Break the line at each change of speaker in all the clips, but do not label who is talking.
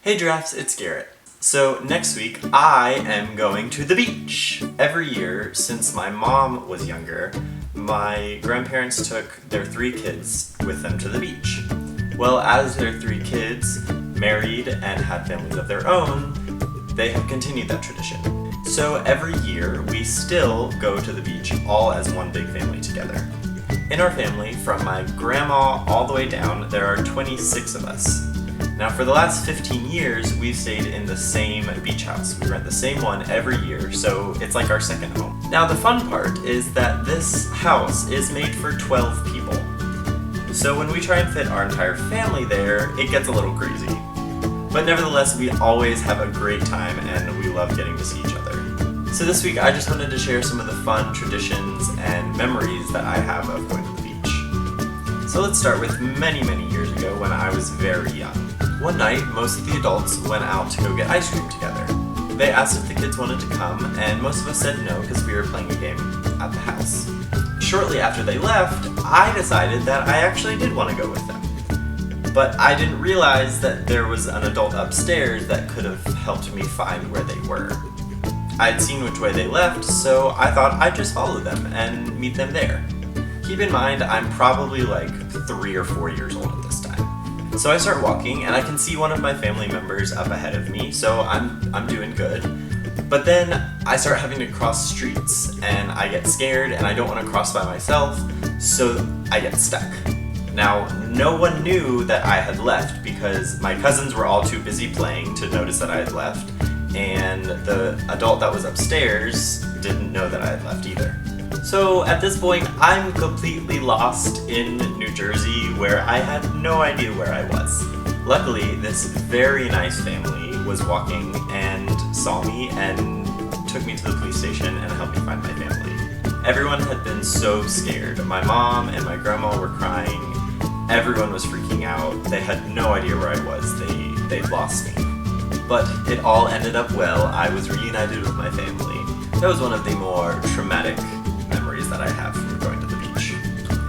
Hey Giraffes, it's Garrett. So next week I am going to the beach. Every year since my mom was younger, my grandparents took their 3 kids with them to the beach. Well, as their 3 kids married and had families of their own, they have continued that tradition. So every year we still go to the beach all as one big family together. In our family, from my grandma all the way down, there are 26 of us. Now for the last 15 years, we've stayed in the same beach house. We rent the same one every year, so it's like our second home. Now the fun part is that this house is made for 12 people. So when we try and fit our entire family there, it gets a little crazy. But nevertheless, we always have a great time and we love getting to see each other. So this week I just wanted to share some of the fun traditions and memories that I have of going to the beach. So let's start with many years ago when I was very young. One night, most of the adults went out to go get ice cream together. They asked if the kids wanted to come, and most of us said no because we were playing a game at the house. Shortly after they left, I decided that I actually did want to go with them. But I didn't realize that there was an adult upstairs that could have helped me find where they were. I had seen which way they left, so I thought I'd just follow them and meet them there. Keep in mind, I'm probably like 3 or 4 years old at this time. So I start walking and I can see one of my family members up ahead of me, so I'm doing good. But then I start having to cross streets and I get scared and I don't want to cross by myself, so I get stuck. Now, no one knew that I had left because my cousins were all too busy playing to notice that I had left, and the adult that was upstairs didn't know that I had left either. So at this point, I'm completely lost in New Jersey where I had no idea where I was. Luckily, this very nice family was walking and saw me and took me to the police station and helped me find my family. Everyone had been so scared. My mom and my grandma were crying. Everyone was freaking out. They had no idea where I was. They'd lost me. But it all ended up well. I was reunited with my family. That was one of the more traumatic memories that I have from going to the beach.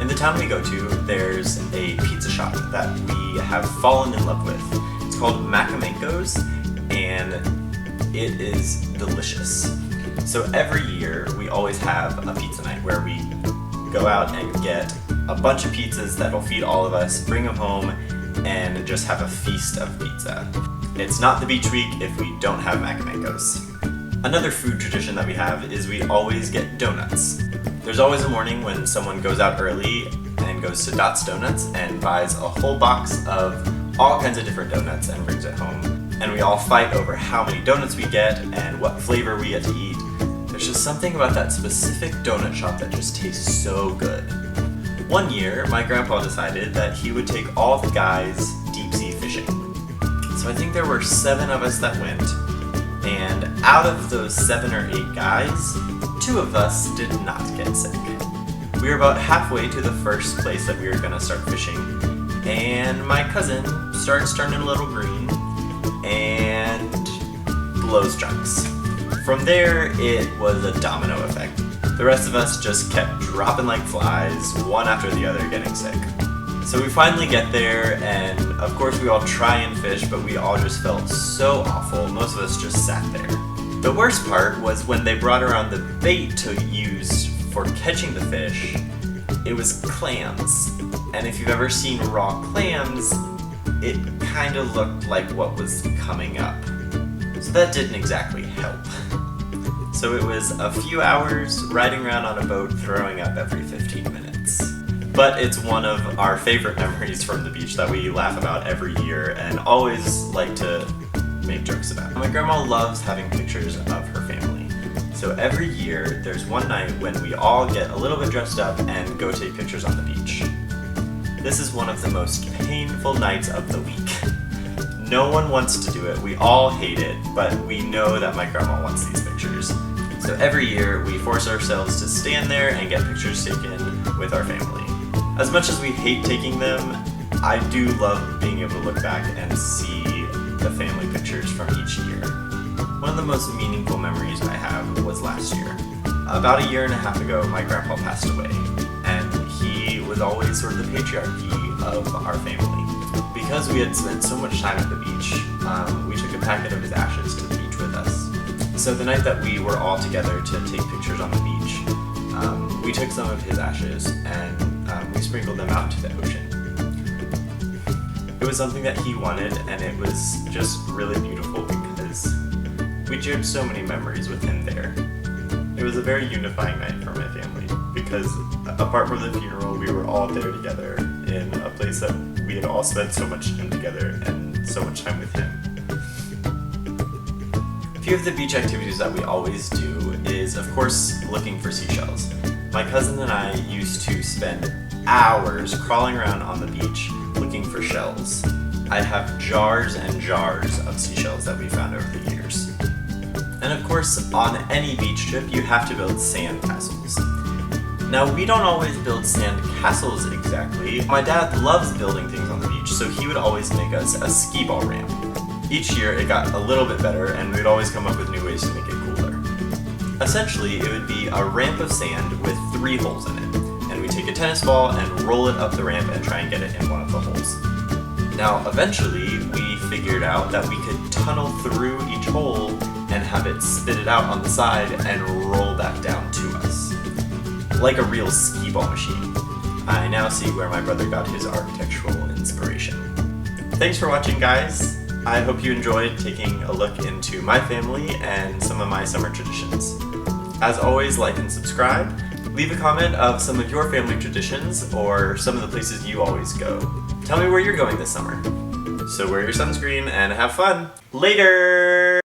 In the town we go to, there's a pizza shop that we have fallen in love with. It's called Macamenko's, and it is delicious. So every year we always have a pizza night where we go out and get a bunch of pizzas that'll feed all of us, bring them home, and just have a feast of pizza. It's not the beach week if we don't have Macamenko's. Another food tradition that we have is we always get donuts. There's always a morning when someone goes out early and goes to Dot's Donuts and buys a whole box of all kinds of different donuts and brings it home. And we all fight over how many donuts we get and what flavor we get to eat. There's just something about that specific donut shop that just tastes so good. One year, my grandpa decided that he would take all the guys deep sea fishing. So I think there were 7 of us that went. And out of those 7 or 8 guys, 2 of us did not get sick. We were about halfway to the first place that we were gonna start fishing, and my cousin starts turning a little green and blows chunks. From there, it was a domino effect. The rest of us just kept dropping like flies, one after the other getting sick. So we finally get there, and of course we all try and fish, but we all just felt so awful. Most of us just sat there. The worst part was when they brought around the bait to use for catching the fish, it was clams. And if you've ever seen raw clams, it kind of looked like what was coming up. So that didn't exactly help. So it was a few hours riding around on a boat throwing up every 15 minutes. But it's one of our favorite memories from the beach that we laugh about every year and always like to make jokes about. My grandma loves having pictures of her family. So every year there's one night when we all get a little bit dressed up and go take pictures on the beach. This is one of the most painful nights of the week. No one wants to do it, we all hate it, but we know that my grandma wants these pictures. So every year we force ourselves to stand there and get pictures taken with our family. As much as we hate taking them, I do love being able to look back and see the family pictures from each year. One of the most meaningful memories I have was last year. About a year and a half ago, my grandpa passed away, and he was always sort of the patriarchy of our family. Because we had spent so much time at the beach, we took a packet of his ashes to the beach with us. So the night that we were all together to take pictures on the beach, we took some of his ashes and we sprinkled them out to the ocean. It was something that he wanted, and it was just really beautiful because we shared so many memories with him there. It was a very unifying night for my family because apart from the funeral, we were all there together in a place that we had all spent so much time together and so much time with him. A few of the beach activities that we always do is, of course, looking for seashells. My cousin and I used to spend hours crawling around on the beach looking for shells. I'd have jars and jars of seashells that we found over the years. And of course, on any beach trip, you have to build sand castles. Now, we don't always build sand castles exactly. My dad loves building things on the beach, so he would always make us a skee ball ramp. Each year, it got a little bit better, and we'd always come up with new ways to make it cooler. Essentially, it would be a ramp of sand with 3 holes in it, and we take a tennis ball and roll it up the ramp and try and get it in one of the holes. Now, eventually, we figured out that we could tunnel through each hole and have it spit it out on the side and roll that down to us. Like a real skee ball machine. I now see where my brother got his architectural inspiration. Thanks for watching, guys. I hope you enjoyed taking a look into my family and some of my summer traditions. As always, like and subscribe. Leave a comment of some of your family traditions or some of the places you always go. Tell me where you're going this summer. So wear your sunscreen and have fun. Later!